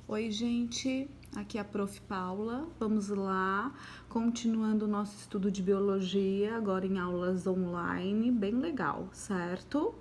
Oi, gente, aqui é a Prof. Paula. Vamos lá, continuando o nosso estudo de biologia, agora em aulas online, bem legal, certo?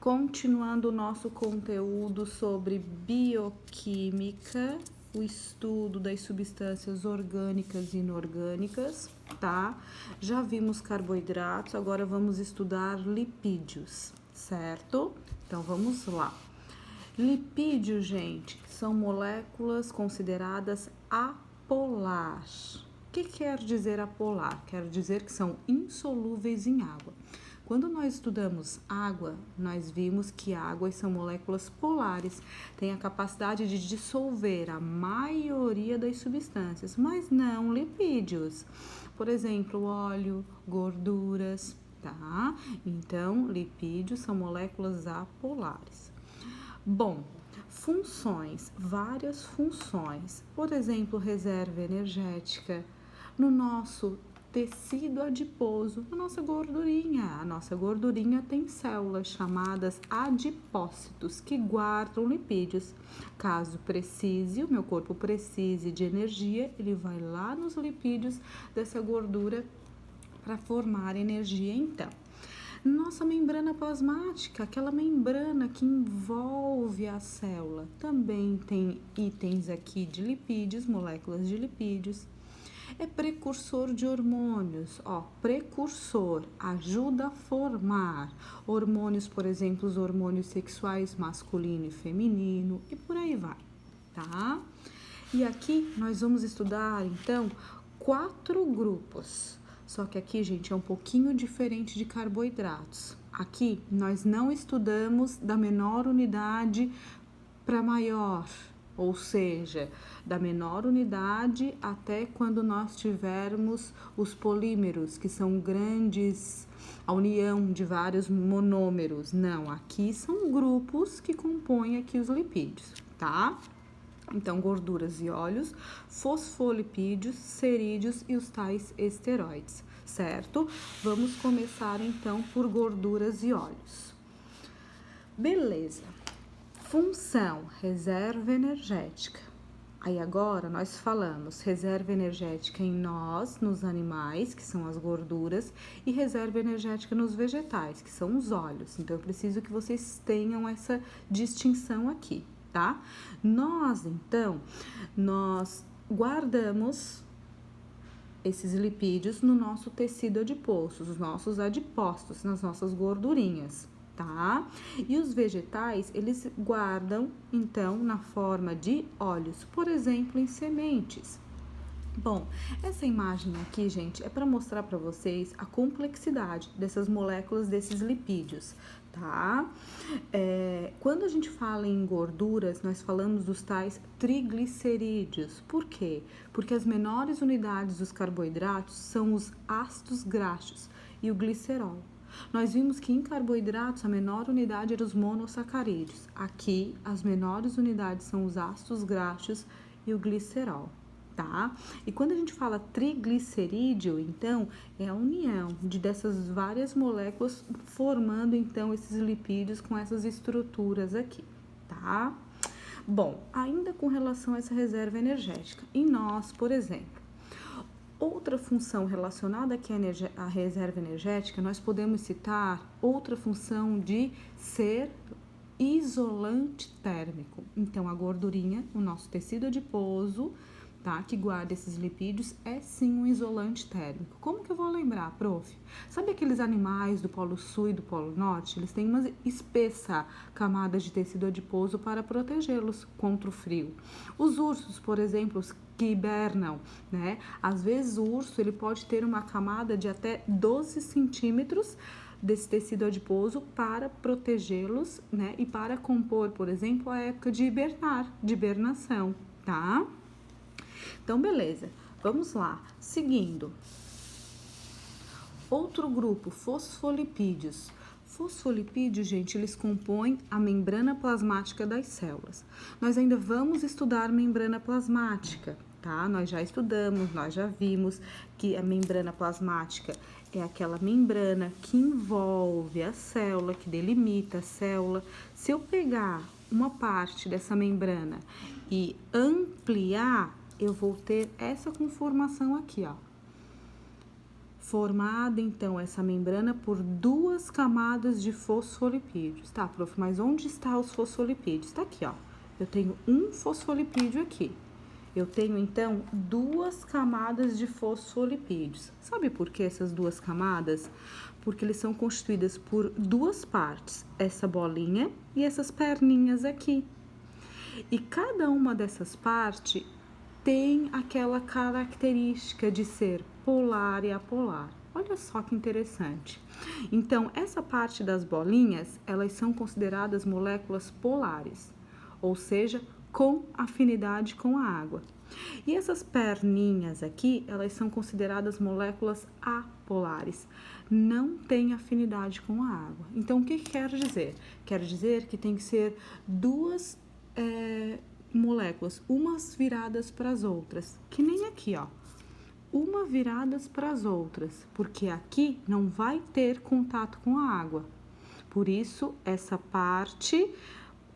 Continuando o nosso conteúdo sobre bioquímica, o estudo das substâncias orgânicas e inorgânicas, tá? Já vimos carboidratos, agora vamos estudar lipídios, certo? Então vamos lá. Lipídios, gente, são moléculas consideradas apolar. O que quer dizer apolar? Quer dizer que são insolúveis em água. Quando nós estudamos água, nós vimos que águas são moléculas polares, têm a capacidade de dissolver a maioria das substâncias, mas não lipídios. Por exemplo, óleo, gorduras, tá? Então, lipídios são moléculas apolares. Bom, funções, várias funções. Por exemplo, reserva energética no nosso tecido adiposo, na nossa gordurinha. A nossa gordurinha tem células chamadas adipócitos que guardam lipídios. Caso precise, o meu corpo precise de energia, ele vai lá nos lipídios dessa gordura para formar energia então. Nossa membrana plasmática, aquela membrana que envolve a célula, também tem itens aqui de lipídios, moléculas de lipídios. É precursor de hormônios, precursor, ajuda a formar hormônios, por exemplo, os hormônios sexuais masculino e feminino e por aí vai, tá? E aqui nós vamos estudar, então, 4 grupos. Só que aqui, gente, é um pouquinho diferente de carboidratos. Aqui nós não estudamos da menor unidade para maior, ou seja, da menor unidade até quando nós tivermos os polímeros, que são grandes, a união de vários monômeros. Não, aqui são grupos que compõem aqui os lipídios, tá? Então, gorduras e óleos, fosfolipídios, cerídeos e os tais esteroides, certo? Vamos começar então por gorduras e óleos. Beleza. Função, reserva energética. Aí agora nós falamos reserva energética em nós, nos animais, que são as gorduras, e reserva energética nos vegetais, que são os óleos. Então eu preciso que vocês tenham essa distinção aqui, tá? Nós guardamos esses lipídios no nosso tecido adiposo, os nossos adipócitos, nas nossas gordurinhas, tá? E os vegetais, eles guardam, então, na forma de óleos, por exemplo, em sementes. Bom, essa imagem aqui, gente, é para mostrar para vocês a complexidade dessas moléculas, desses lipídios, tá? Quando a gente fala em gorduras, nós falamos dos tais triglicerídeos. Por quê? Porque as menores unidades dos carboidratos são os ácidos graxos e o glicerol. Nós vimos que em carboidratos a menor unidade era os monossacarídeos. Aqui, as menores unidades são os ácidos graxos e o glicerol. Tá? E quando a gente fala triglicerídeo, então, é a união dessas várias moléculas formando, então, esses lipídios com essas estruturas aqui, tá? Bom, ainda com relação a essa reserva energética, em nós, por exemplo, outra função relacionada aqui à reserva energética, nós podemos citar outra função de ser isolante térmico. Então, a gordurinha, o nosso tecido adiposo, tá, que guarda esses lipídios, é sim um isolante térmico. Como que eu vou lembrar, prof? Sabe aqueles animais do Polo Sul e do Polo Norte? Eles têm uma espessa camada de tecido adiposo para protegê-los contra o frio. Os ursos, por exemplo, que hibernam, né? Às vezes o urso ele pode ter uma camada de até 12 centímetros desse tecido adiposo para protegê-los, né? E para compor, por exemplo, a época de hibernação, tá? Então, beleza, vamos lá. Seguindo, outro grupo, fosfolipídios. Fosfolipídios, gente, eles compõem a membrana plasmática das células. Nós ainda vamos estudar membrana plasmática, tá? Nós já estudamos, nós já vimos que a membrana plasmática é aquela membrana que envolve a célula, que delimita a célula. Se eu pegar uma parte dessa membrana e ampliar, eu vou ter essa conformação aqui, ó. Formada, então, essa membrana por 2 camadas de fosfolipídios. Tá, prof, mas onde está os fosfolipídios? Tá aqui, ó. Eu tenho um fosfolipídio aqui. Eu tenho, então, 2 camadas de fosfolipídios. Sabe por que essas 2 camadas? Porque eles são constituídas por 2 partes, essa bolinha e essas perninhas aqui. E cada uma dessas partes tem aquela característica de ser polar e apolar. Olha só que interessante. Então, essa parte das bolinhas, elas são consideradas moléculas polares, ou seja, com afinidade com a água. E essas perninhas aqui, elas são consideradas moléculas apolares, não têm afinidade com a água. Então, o que quer dizer? Quer dizer que tem que ser 2 moléculas, umas viradas para as outras, que nem aqui, ó. Uma viradas para as outras, porque aqui não vai ter contato com a água. Por isso, essa parte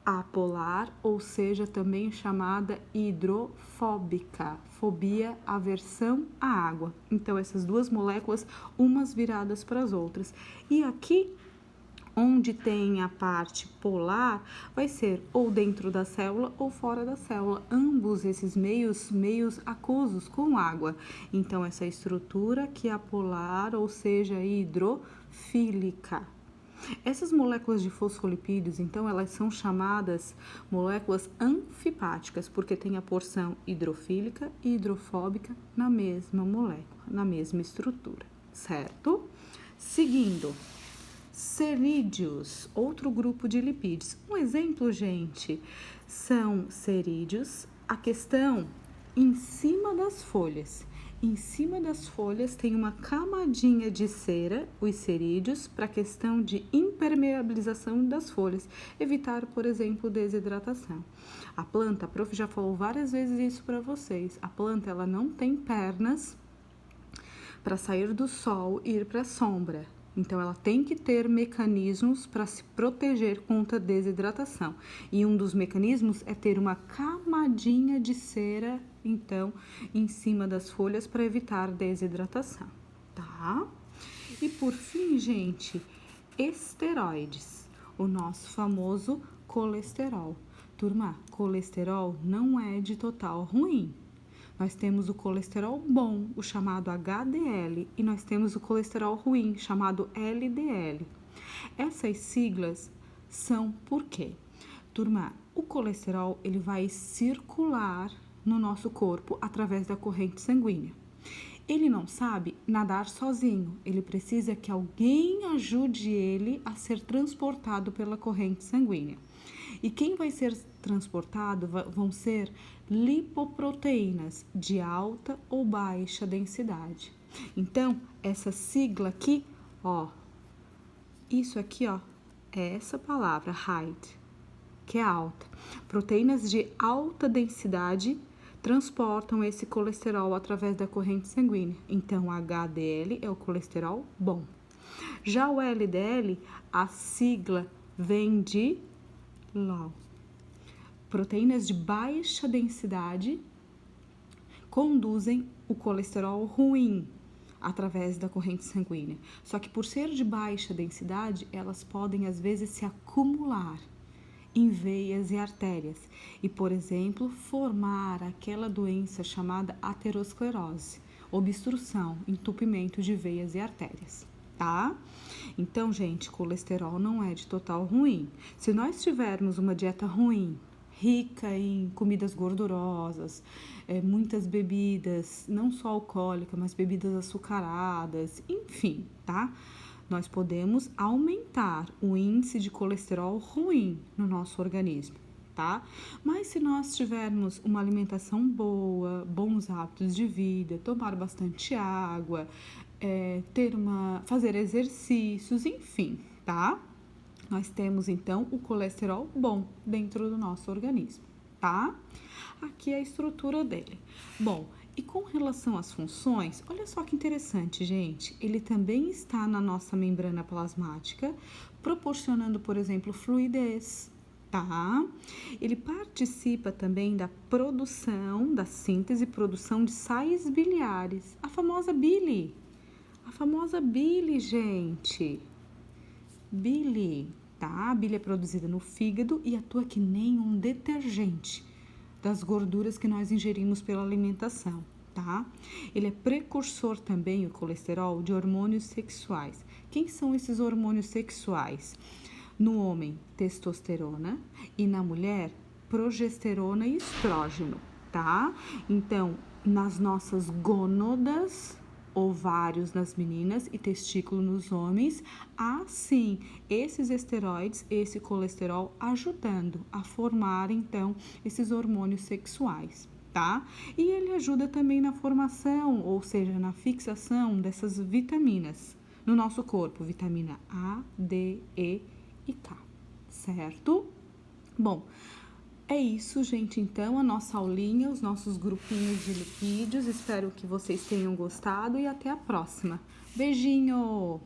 apolar, ou seja, também chamada hidrofóbica, fobia, aversão à água. Então, essas 2 moléculas, umas viradas para as outras. E aqui, onde tem a parte polar, vai ser ou dentro da célula ou fora da célula. Ambos esses meios aquosos com água. Então, essa estrutura que é apolar, ou seja, hidrofílica. Essas moléculas de fosfolipídios, então, elas são chamadas moléculas anfipáticas, porque tem a porção hidrofílica e hidrofóbica na mesma molécula, na mesma estrutura, certo? Seguindo, cerídeos, outro grupo de lipídios. Um exemplo, gente, são cerídeos, a questão em cima das folhas. Em cima das folhas tem uma camadinha de cera, os cerídeos, para a questão de impermeabilização das folhas, evitar, por exemplo, desidratação. A planta, a prof já falou várias vezes isso para vocês, a planta ela não tem pernas para sair do sol e ir para a sombra. Então, ela tem que ter mecanismos para se proteger contra a desidratação. E um dos mecanismos é ter uma camadinha de cera, então, em cima das folhas para evitar desidratação, tá? E por fim, gente, esteroides, o nosso famoso colesterol. Turma, colesterol não é de total ruim. Nós temos o colesterol bom, o chamado HDL, e nós temos o colesterol ruim, chamado LDL. Essas siglas são por quê? Turma, o colesterol ele vai circular no nosso corpo através da corrente sanguínea. Ele não sabe nadar sozinho, ele precisa que alguém ajude ele a ser transportado pela corrente sanguínea. E quem vai ser transportado vão ser lipoproteínas de alta ou baixa densidade. Então, essa sigla aqui, ó, isso aqui, ó, é essa palavra, height, que é alta. Proteínas de alta densidade transportam esse colesterol através da corrente sanguínea. Então, HDL é o colesterol bom. Já o LDL, a sigla vem de LOW. Proteínas de baixa densidade conduzem o colesterol ruim através da corrente sanguínea. Só que por ser de baixa densidade, elas podem às vezes se acumular em veias e artérias e, por exemplo, formar aquela doença chamada aterosclerose, obstrução, entupimento de veias e artérias, tá? Então, gente, colesterol não é de total ruim. Se nós tivermos uma dieta ruim, rica em comidas gordurosas, muitas bebidas, não só alcoólicas, mas bebidas açucaradas, enfim, tá? Nós podemos aumentar o índice de colesterol ruim no nosso organismo, tá? Mas se nós tivermos uma alimentação boa, bons hábitos de vida, tomar bastante água, fazer exercícios, enfim, tá? Nós temos, então, o colesterol bom dentro do nosso organismo, tá? Aqui é a estrutura dele. Bom, e com relação às funções, olha só que interessante, gente. Ele também está na nossa membrana plasmática, proporcionando, por exemplo, fluidez, tá? Ele participa também da produção, da síntese e produção de sais biliares. A famosa bile. A famosa bile, gente. Bile, tá? A bile é produzida no fígado e atua que nem um detergente das gorduras que nós ingerimos pela alimentação, tá? Ele é precursor também, o colesterol, de hormônios sexuais. Quem são esses hormônios sexuais? No homem, testosterona e na mulher, progesterona e estrógeno, tá? Então, nas nossas gônadas, ovários nas meninas e testículo nos homens, há sim esses esteroides, esse colesterol ajudando a formar então esses hormônios sexuais, tá? E ele ajuda também na formação, ou seja, na fixação dessas vitaminas no nosso corpo, vitamina A, D, E e K, certo? Bom, é isso, gente. Então, a nossa aulinha, os nossos grupinhos de lipídios. Espero que vocês tenham gostado e até a próxima. Beijinho!